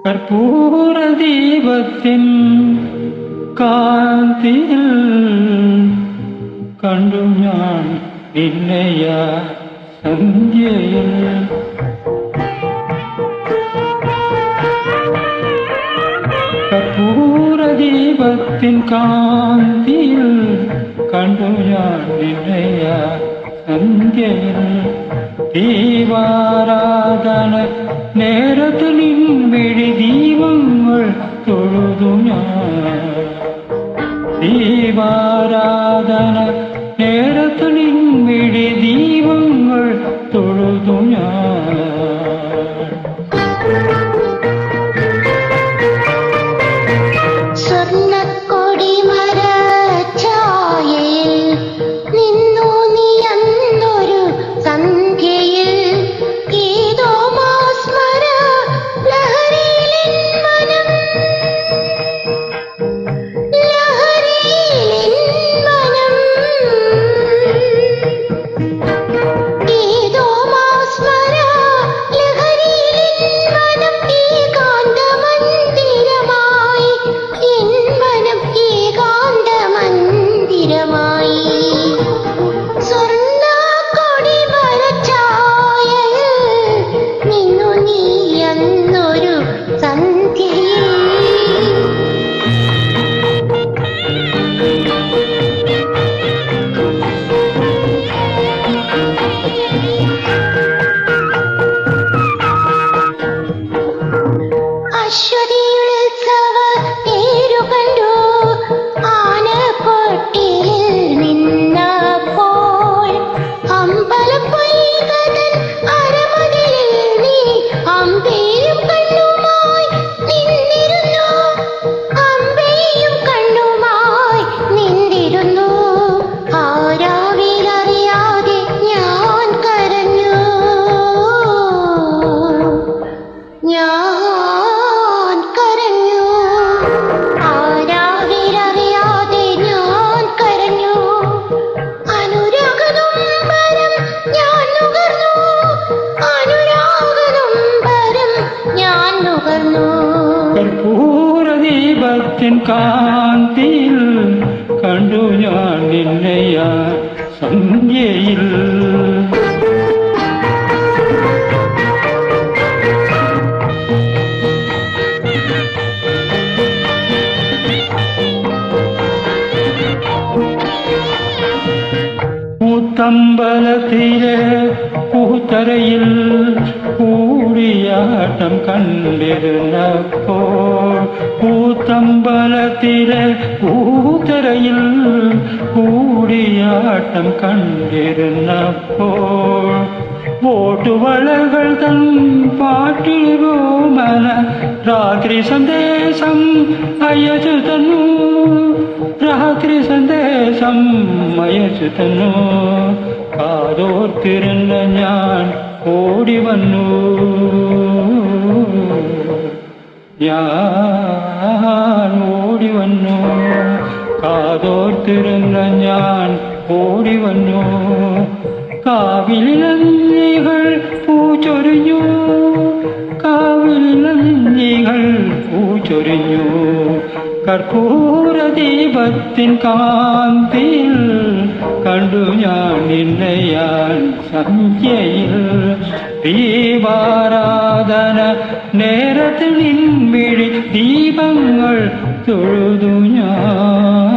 കർപ്പൂര ദീപത്തിൻ കാന്തിയിൽ കണ്ടു ഞാൻ നിന്നെയ സന്ധ്യയിൽ. കർപ്പൂര ദീപത്തിൻ കാന്തിയിൽ കണ്ടു ഞാൻ നിന്നെയ സന്ധ്യയിൽ. ദീപാരാധന നേരത്ത് നിൻമിഴി ദീപങ്ങൾ തൊഴുതു ഞാൻ. ദീപാരാധന നേരത്ത് നിൻമിഴി ദീപങ്ങൾ തൊഴുതു ഞാൻ. കർപ്പൂര ദീപത്തിൻ കാന്തിയിൽ കണ്ടു ഞാൻ നിന്നെയ സന്ധ്യയിൽ. കൂത്തമ്പലത്തിലെ പൂത്തറയിൽ കൂടിയാട്ടം കണ്ടിരുന്നപ്പോൾ, കൂത്തമ്പലത്തിലെ പൂത്തറയിൽ കൂടിയാട്ടം കണ്ടിരുന്നപ്പോൾ, വോട്ടുവളകൾ തൻ പാട്ടിരോമന രാത്രി സന്ദേശം അയച്ചു തന്നു. രാത്രി സന്ദേശം അയച്ചു തന്നു. കാതോർത്തിരുന്ന ഞാൻ ഓടി വന്നു. ഞാൻ ഓടി വന്നു. കാതോർത്തിരുന്ന ഞാൻ ഓടി വന്നു. കാവിലഞ്ഞികൾ പൂച്ചൊരിഞ്ഞു. കാവിലഞ്ഞികൾ പൂച്ചൊരിഞ്ഞു. കർപ്പൂര ദീപത്തിൻ കാന്തിയിൽ കണ്ടു ഞാൻ നിന്നെയാൻ സന്ധ്യയിൽ. ദീപാരാധന നേരത്ത് നിൻമിഴി ദീപങ്ങൾ തൊഴുതു ഞാൻ.